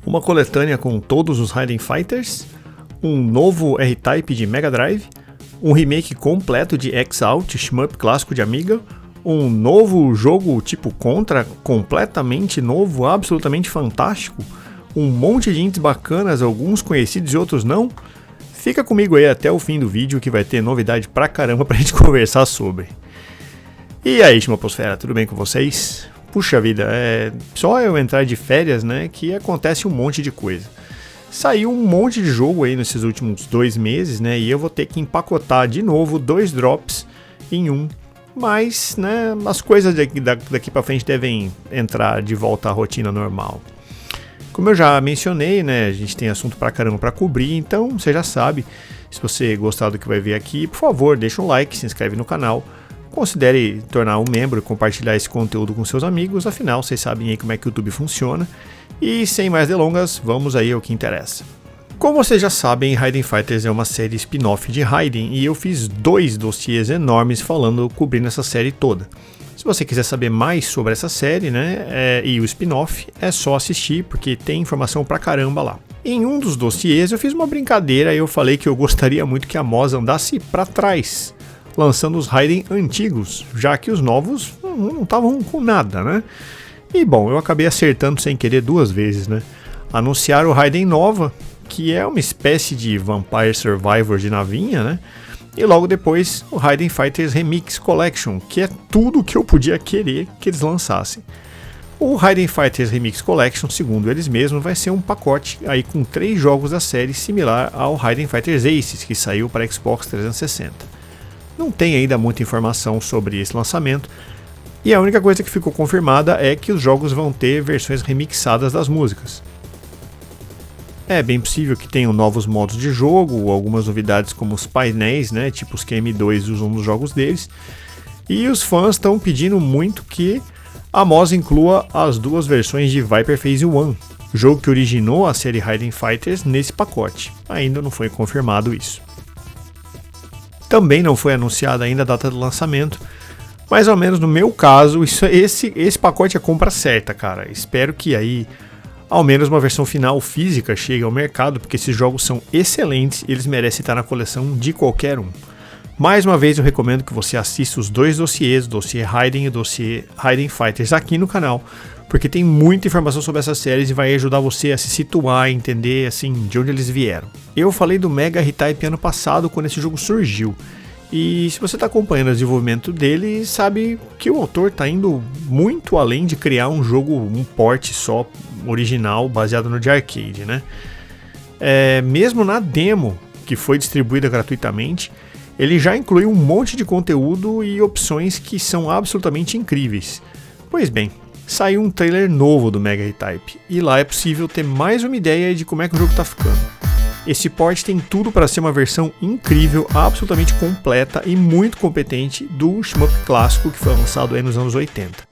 uma coletânea com todos os Raiden Fighters, um novo R-Type de Mega Drive, um remake completo de X-Out, shmup clássico de Amiga, um novo jogo tipo Contra, completamente novo, absolutamente fantástico, um monte de indies bacanas, alguns conhecidos e outros não. Fica comigo aí até o fim do vídeo que vai ter novidade pra caramba pra gente conversar sobre. E aí, Shmuposfera, tudo bem com vocês? Puxa vida, é só eu entrar de férias, né, que acontece um monte de coisa. Saiu um monte de jogo aí nesses últimos 2 meses, né, e eu vou ter que empacotar de novo 2 drops em um. Mas, né, as coisas daqui pra frente devem entrar de volta à rotina normal. Como eu já mencionei, né, a gente tem assunto pra caramba pra cobrir, então você já sabe. Se você gostar do que vai ver aqui, por favor, deixa um like, se inscreve no canal. Considere tornar um membro e compartilhar esse conteúdo com seus amigos, afinal vocês sabem aí como é que o YouTube funciona. E sem mais delongas, vamos aí ao que interessa. Como vocês já sabem, Raiden Fighters é uma série spin-off de Raiden e eu fiz 2 dossiês enormes cobrindo essa série toda. Se você quiser saber mais sobre essa série, né, e o spin-off, é só assistir porque tem informação pra caramba lá. Em um dos dossiês eu fiz uma brincadeira e eu falei que eu gostaria muito que a MOS andasse pra trás, lançando os Raiden antigos, já que os novos não estavam com nada, né? E bom, eu acabei acertando sem querer 2 vezes, né? Anunciaram o Raiden Nova, que é uma espécie de Vampire Survivor de navinha, né? E logo depois o Raiden Fighters Remix Collection, que é tudo que eu podia querer que eles lançassem. O Raiden Fighters Remix Collection, segundo eles mesmos, vai ser um pacote aí com 3 jogos da série similar ao Raiden Fighters Aces, que saiu para Xbox 360. Não tem ainda muita informação sobre esse lançamento, e a única coisa que ficou confirmada é que os jogos vão ter versões remixadas das músicas. É bem possível que tenham novos modos de jogo, algumas novidades como os painéis, né, tipo os que a M2 usam nos jogos deles, e os fãs estão pedindo muito que a MOS inclua as 2 versões de Viper Phase 1, jogo que originou a série Raiden Fighters, nesse pacote. Ainda não foi confirmado isso. Também não foi anunciada ainda a data do lançamento, mas ao menos no meu caso, esse pacote é compra certa, cara. Espero que aí ao menos uma versão final física chegue ao mercado, porque esses jogos são excelentes e eles merecem estar na coleção de qualquer um. Mais uma vez eu recomendo que você assista os 2 dossiês, o dossiê Raiden e o dossiê Raiden Fighters aqui no canal, porque tem muita informação sobre essas séries e vai ajudar você a se situar e entender assim de onde eles vieram. Eu falei do Mega R-Type ano passado quando esse jogo surgiu, e se você está acompanhando o desenvolvimento dele, sabe que o autor está indo muito além de criar um jogo, um port só original baseado no de arcade, né? Mesmo na demo que foi distribuída gratuitamente, ele já inclui um monte de conteúdo e opções que são absolutamente incríveis. Pois bem, saiu um trailer novo do Mega R-Type e lá é possível ter mais uma ideia de como é que o jogo está ficando. Esse port tem tudo para ser uma versão incrível, absolutamente completa e muito competente do shmup clássico que foi lançado aí nos anos 80.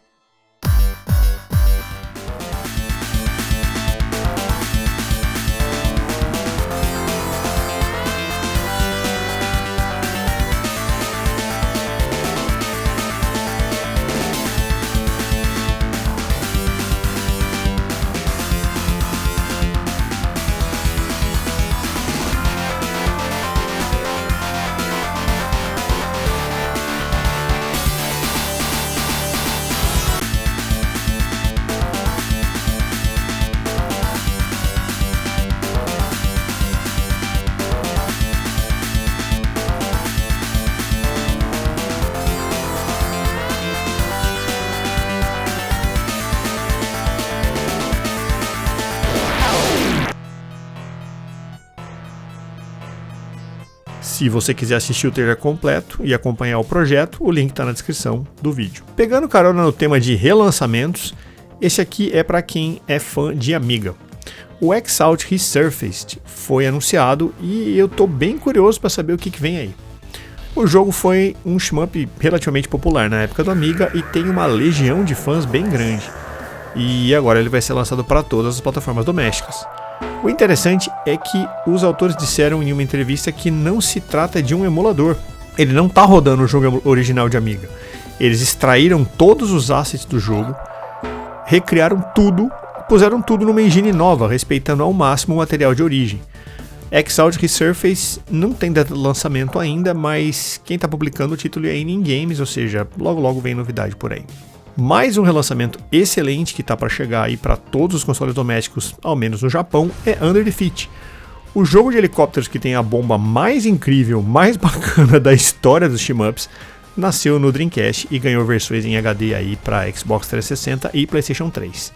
Se você quiser assistir o trailer completo e acompanhar o projeto, o link está na descrição do vídeo. Pegando carona no tema de relançamentos, esse aqui é para quem é fã de Amiga. O X-Out Resurfaced foi anunciado e eu tô bem curioso para saber o que vem aí. O jogo foi um shmup relativamente popular na época do Amiga e tem uma legião de fãs bem grande. E agora ele vai ser lançado para todas as plataformas domésticas. O interessante é que os autores disseram em uma entrevista que não se trata de um emulador. Ele não está rodando o jogo original de Amiga. Eles extraíram todos os assets do jogo, recriaram tudo puseram tudo numa engine nova, respeitando ao máximo o material de origem. X-Out Resurface não tem data de lançamento ainda, mas quem está publicando o título é a In Games, ou seja, logo logo vem novidade por aí. Mais um relançamento excelente que está para chegar aí para todos os consoles domésticos, ao menos no Japão, é Under Defeat. O jogo de helicópteros que tem a bomba mais incrível, mais bacana da história dos shmups, nasceu no Dreamcast e ganhou versões em HD aí para Xbox 360 e PlayStation 3.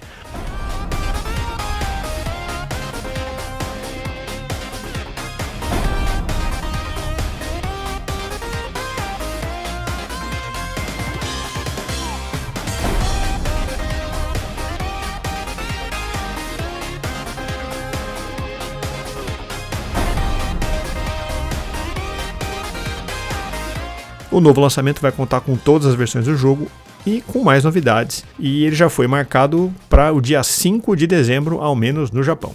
O novo lançamento vai contar com todas as versões do jogo e com mais novidades, e ele já foi marcado para o dia 5 de dezembro, ao menos no Japão.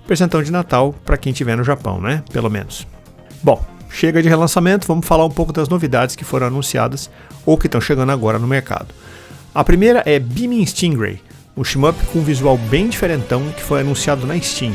Presentão de Natal para quem estiver no Japão, né? Pelo menos. Bom, chega de relançamento, vamos falar um pouco das novidades que foram anunciadas ou que estão chegando agora no mercado. A primeira é Beaming Stingray, um shmup com um visual bem diferentão que foi anunciado na Steam.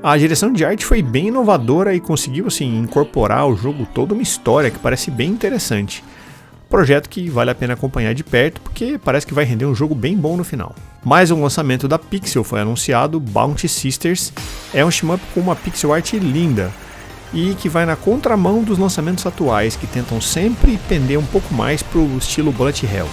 A direção de arte foi bem inovadora e conseguiu assim, incorporar ao jogo toda uma história que parece bem interessante. Projeto que vale a pena acompanhar de perto porque parece que vai render um jogo bem bom no final. Mais um lançamento da Pixel foi anunciado, Bounty Sisters. É um shmup com uma pixel art linda e que vai na contramão dos lançamentos atuais que tentam sempre pender um pouco mais para o estilo Bullet Hell.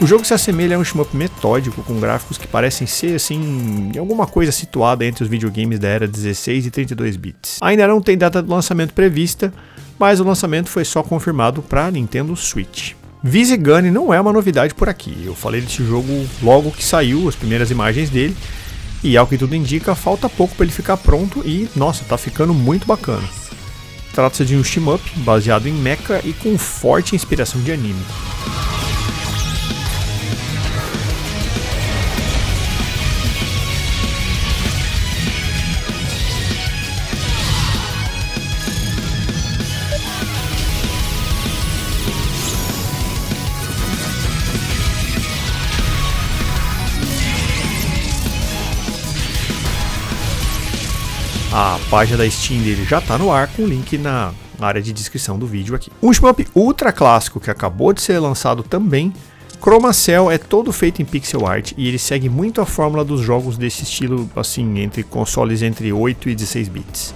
O jogo se assemelha a um shmup metódico, com gráficos que parecem ser, assim, alguma coisa situada entre os videogames da era 16 e 32 bits. Ainda não tem data de lançamento prevista, mas o lançamento foi só confirmado para Nintendo Switch. Visigane não é uma novidade por aqui, eu falei desse jogo logo que saiu, as primeiras imagens dele, e ao que tudo indica, falta pouco para ele ficar pronto e, nossa, tá ficando muito bacana. Trata-se de um shmup baseado em mecha e com forte inspiração de anime. A página da Steam dele já está no ar, com o link na área de descrição do vídeo aqui. Um shmup ultra clássico que acabou de ser lançado também, Chroma Cell, é todo feito em pixel art e ele segue muito a fórmula dos jogos desse estilo, assim, entre consoles entre 8 e 16 bits.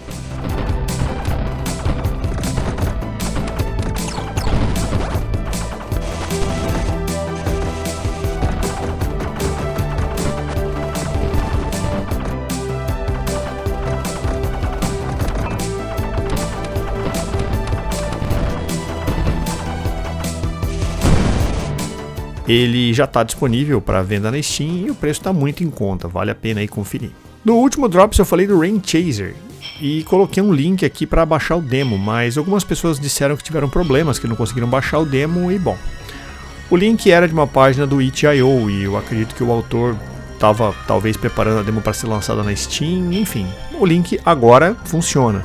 Ele já está disponível para venda na Steam e o preço está muito em conta, vale a pena aí conferir. No último Drops eu falei do Rain Chaser e coloquei um link aqui para baixar o demo, mas algumas pessoas disseram que tiveram problemas, que não conseguiram baixar o demo e bom. O link era de uma página do itch.io e eu acredito que o autor estava talvez preparando a demo para ser lançada na Steam, enfim, o link agora funciona.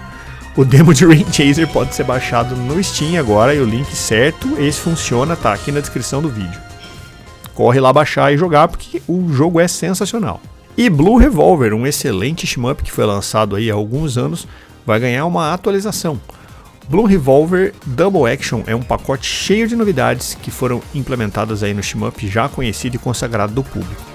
O demo de Rain Chaser pode ser baixado no Steam agora e o link certo, esse funciona, tá aqui na descrição do vídeo. Corre lá baixar e jogar porque o jogo é sensacional. E Blue Revolver, um excelente shmup que foi lançado aí há alguns anos, vai ganhar uma atualização. Blue Revolver Double Action é um pacote cheio de novidades que foram implementadas aí no shmup já conhecido e consagrado do público.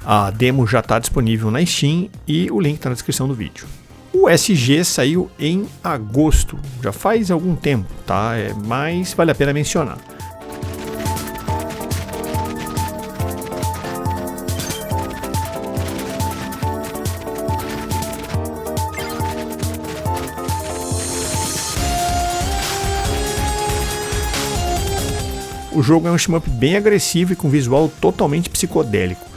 A demo já está disponível na Steam e o link está na descrição do vídeo. O SG saiu em agosto, já faz algum tempo, tá? Mas vale a pena mencionar. O jogo é um shmup bem agressivo e com visual totalmente psicodélico.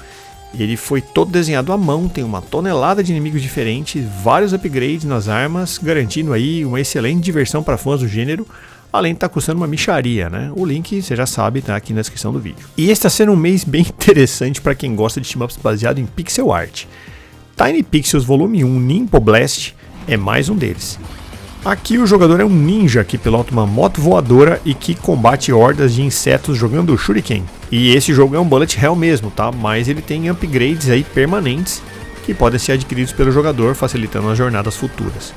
Ele foi todo desenhado à mão, tem uma tonelada de inimigos diferentes, vários upgrades nas armas, garantindo aí uma excelente diversão para fãs do gênero, além de estar custando uma mixaria, né? O link, você já sabe, tá aqui na descrição do vídeo. E esse está sendo um mês bem interessante para quem gosta de shmups baseado em pixel art. Tiny Pixels Volume 1 Nimpo Blast é mais um deles. Aqui o jogador é um ninja que pilota uma moto voadora e que combate hordas de insetos jogando Shuriken. E esse jogo é um bullet hell mesmo, tá? Mas ele tem upgrades aí permanentes que podem ser adquiridos pelo jogador, facilitando as jornadas futuras.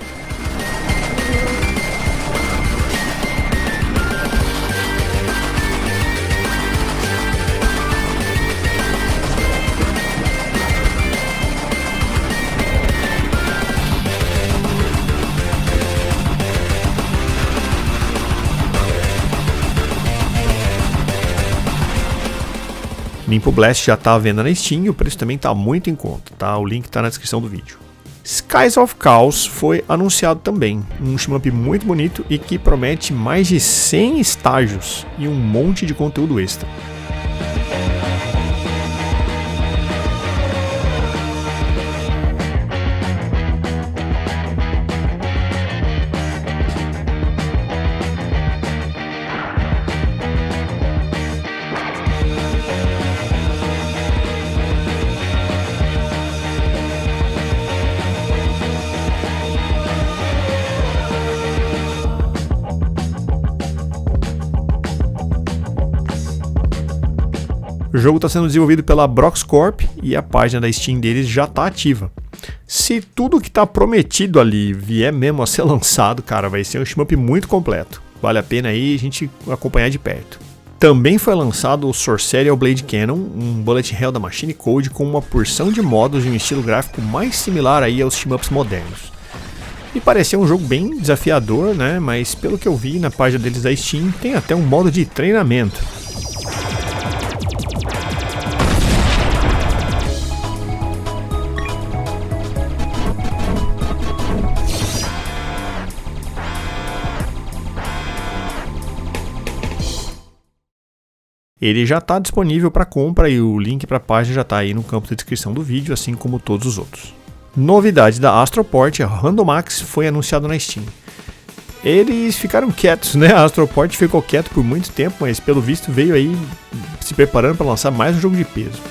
Nimpo Blast já está à venda na Steam e o preço também está muito em conta, tá? O link está na descrição do vídeo. Skies of Chaos foi anunciado também, um shmup muito bonito e que promete mais de 100 estágios e um monte de conteúdo extra. O jogo está sendo desenvolvido pela Brox Corp e a página da Steam deles já está ativa. Se tudo que está prometido ali vier mesmo a ser lançado, cara, vai ser um shmup muito completo. Vale a pena aí a gente acompanhar de perto. Também foi lançado o Sorcerer Blade Cannon, um bullet hell da Machine Code com uma porção de modos e um estilo gráfico mais similar aí aos shmups modernos. E parecia um jogo bem desafiador, né? Mas pelo que eu vi na página deles da Steam, tem até um modo de treinamento. Ele já está disponível para compra e o link para a página já está aí no campo da descrição do vídeo, assim como todos os outros. Novidade da Astroport, a Randomax foi anunciado na Steam. Eles ficaram quietos, né? A Astroport ficou quieto por muito tempo, mas pelo visto veio aí se preparando para lançar mais um jogo de peso.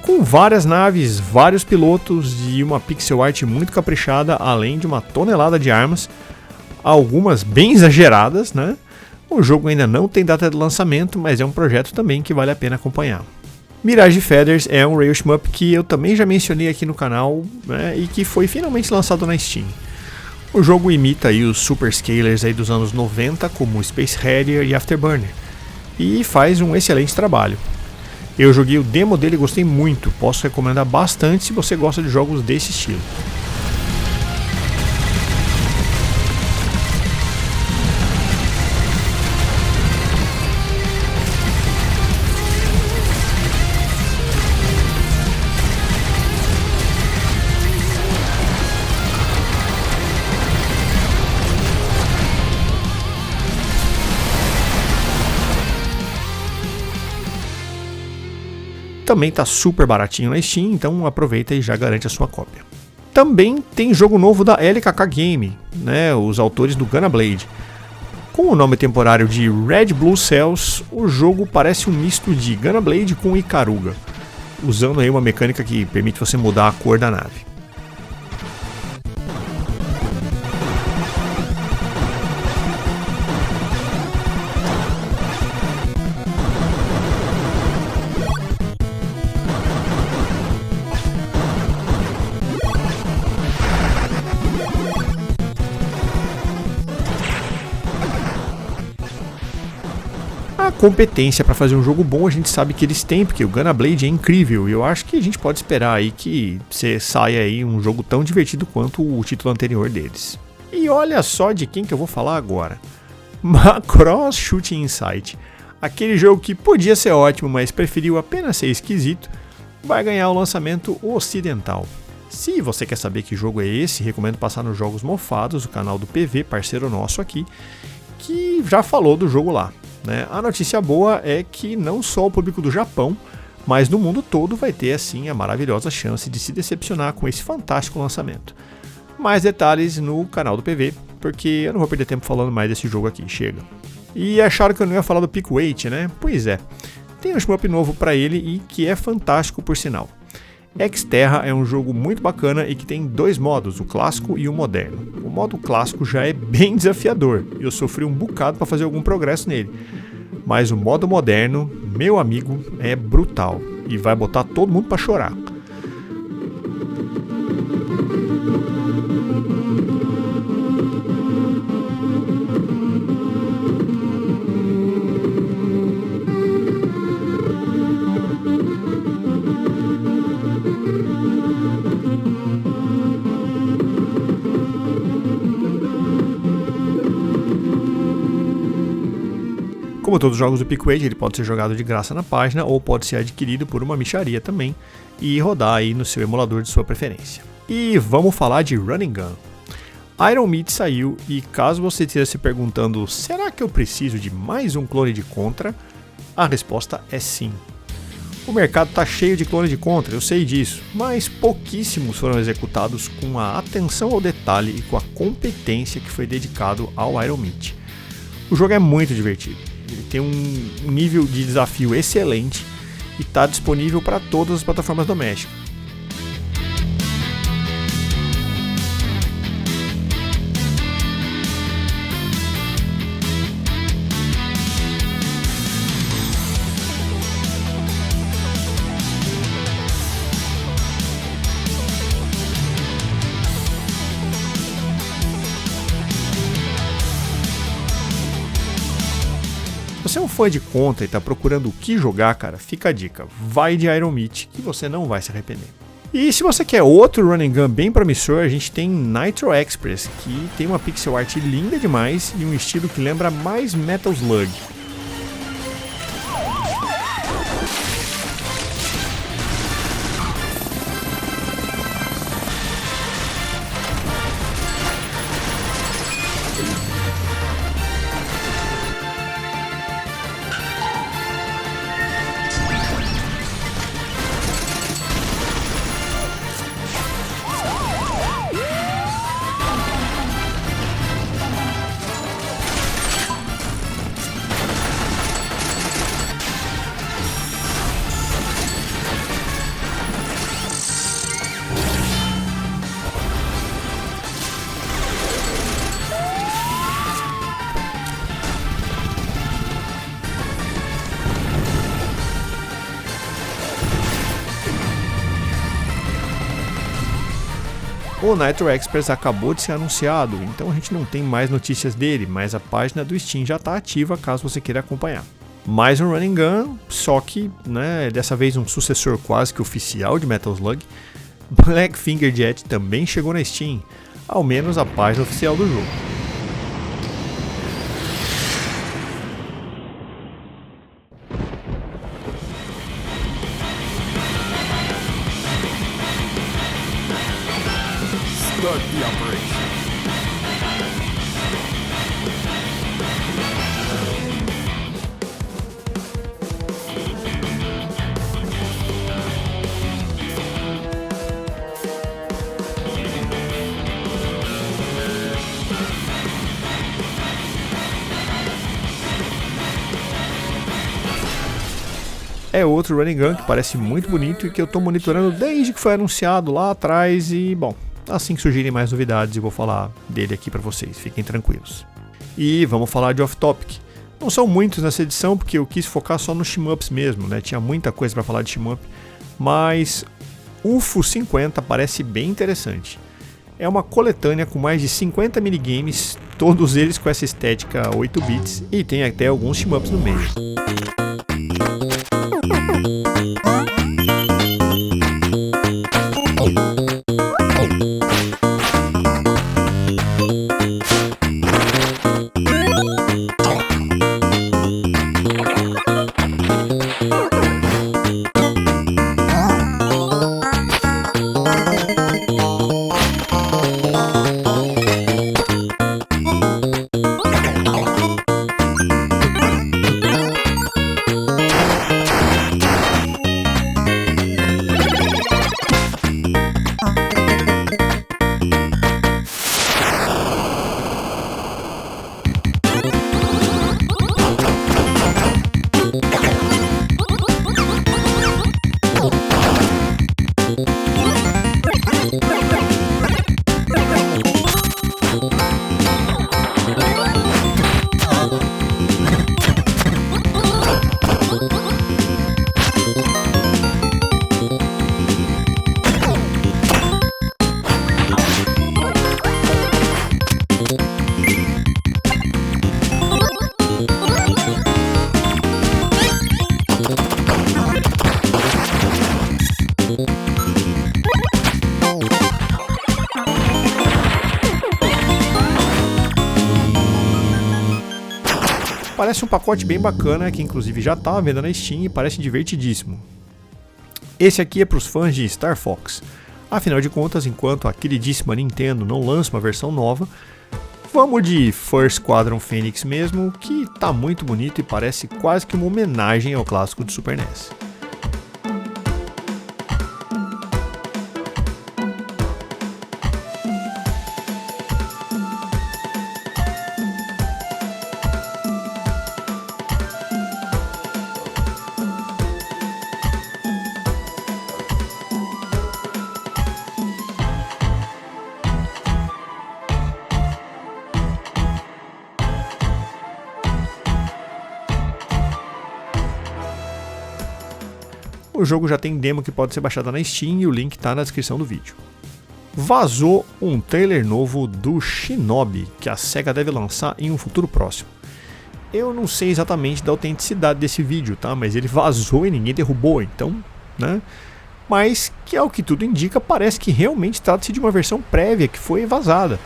Com várias naves, vários pilotos e uma pixel art muito caprichada, além de uma tonelada de armas, algumas bem exageradas, né? O jogo ainda não tem data de lançamento, mas é um projeto também que vale a pena acompanhar. Mirage Feathers é um rail shmup que eu também já mencionei aqui no canal, né, e que foi finalmente lançado na Steam. O jogo imita aí os superscalers aí dos anos 90, como Space Harrier e Afterburner, e faz um excelente trabalho. Eu joguei o demo dele e gostei muito, posso recomendar bastante se você gosta de jogos desse estilo. Também tá super baratinho na Steam, então aproveita e já garante a sua cópia. Também tem jogo novo da LKK Game, né, os autores do Gunna Blade. Com o nome temporário de Red Blue Cells, o jogo parece um misto de Gunna Blade com Ikaruga, usando aí uma mecânica que permite você mudar a cor da nave. A competência para fazer um jogo bom a gente sabe que eles têm, porque o Gunna Blade é incrível e eu acho que a gente pode esperar aí que você saia aí um jogo tão divertido quanto o título anterior deles. E olha só de quem que eu vou falar agora. Macross Shooting Insight, aquele jogo que podia ser ótimo, mas preferiu apenas ser esquisito, vai ganhar o lançamento ocidental. Se você quer saber que jogo é esse, recomendo passar nos Jogos Mofados, o canal do PV, parceiro nosso aqui, que já falou do jogo lá. A notícia boa é que não só o público do Japão, mas no mundo todo vai ter assim a maravilhosa chance de se decepcionar com esse fantástico lançamento. Mais detalhes no canal do PV, porque eu não vou perder tempo falando mais desse jogo aqui, chega. E acharam que eu não ia falar do Pick Weight, né? Pois é, tem um shmup novo para ele e que é fantástico por sinal. Xterra é um jogo muito bacana e que tem dois modos, o clássico e o moderno. O modo clássico já é bem desafiador, eu sofri um bocado para fazer algum progresso nele. Mas o modo moderno, meu amigo, é brutal e vai botar todo mundo para chorar. Como todos os jogos do Pickwade, ele pode ser jogado de graça na página ou pode ser adquirido por uma mixaria também e rodar aí no seu emulador de sua preferência. E vamos falar de Run and Gun. Iron Meat saiu e caso você esteja se perguntando, será que eu preciso de mais um clone de Contra? A resposta é sim. O mercado está cheio de clones de Contra, eu sei disso, mas pouquíssimos foram executados com a atenção ao detalhe e com a competência que foi dedicado ao Iron Meat. O jogo é muito divertido. Ele tem um nível de desafio excelente e está disponível para todas as plataformas domésticas. Se você é um fã de Contra e está procurando o que jogar, cara, fica a dica, vai de Iron Meat que você não vai se arrepender. E se você quer outro run and gun bem promissor, a gente tem Nitro Express, que tem uma pixel art linda demais e um estilo que lembra mais Metal Slug. O Nitro Express acabou de ser anunciado, então a gente não tem mais notícias dele, mas a página do Steam já está ativa caso você queira acompanhar. Mais um Run and Gun, só que dessa vez um sucessor quase que oficial de Metal Slug. Blackfinger Jet também chegou na Steam, ao menos a página oficial do jogo. Start the operation. É outro Run and Gun que parece muito bonito e que eu estou monitorando desde que foi anunciado lá atrás e, bom, assim que surgirem mais novidades eu vou falar dele aqui para vocês, fiquem tranquilos. E vamos falar de off-topic. Não são muitos nessa edição porque eu quis focar só nos shmups mesmo, tinha muita coisa para falar de shmup, mas UFO 50 parece bem interessante. É uma coletânea com mais de 50 minigames, todos eles com essa estética 8 bits e tem até alguns shmups no meio. Parece um pacote bem bacana, que inclusive já está à venda na Steam e parece divertidíssimo. Esse aqui é para os fãs de Star Fox. Afinal de contas, enquanto a queridíssima Nintendo não lança uma versão nova, vamos de First Squadron Phoenix mesmo, que está muito bonito e parece quase que uma homenagem ao clássico do Super NES. O jogo já tem demo que pode ser baixada na Steam e o link está na descrição do vídeo. Vazou um trailer novo do Shinobi, que a SEGA deve lançar em um futuro próximo. Eu não sei exatamente da autenticidade desse vídeo, tá? Mas ele vazou e ninguém derrubou, então, Mas, que ao que tudo indica, parece que realmente trata-se de uma versão prévia que foi vazada.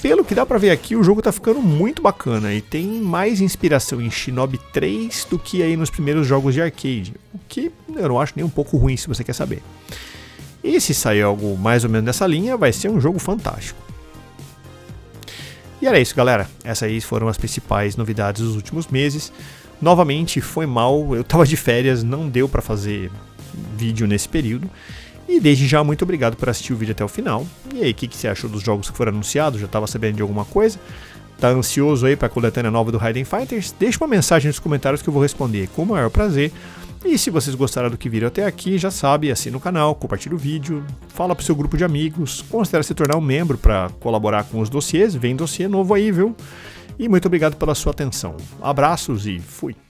pelo que dá pra ver aqui, o jogo tá ficando muito bacana e tem mais inspiração em Shinobi 3 do que aí nos primeiros jogos de arcade, o que eu não acho nem um pouco ruim se você quer saber. E se sair algo mais ou menos nessa linha, vai ser um jogo fantástico. E era isso, galera. Essas aí foram as principais novidades dos últimos meses. Novamente, foi mal, eu tava de férias, não deu pra fazer vídeo nesse período. E desde já, muito obrigado por assistir o vídeo até o final. E aí, o que você achou dos jogos que foram anunciados? Já estava sabendo de alguma coisa? Tá ansioso aí para a coletânea nova do Raiden Fighters? Deixa uma mensagem nos comentários que eu vou responder com o maior prazer. E se vocês gostaram do que viram até aqui, já sabe, assina o canal, compartilha o vídeo, fala pro seu grupo de amigos, considere se tornar um membro para colaborar com os dossiês, vem dossiê novo aí, viu? E muito obrigado pela sua atenção. Abraços e fui!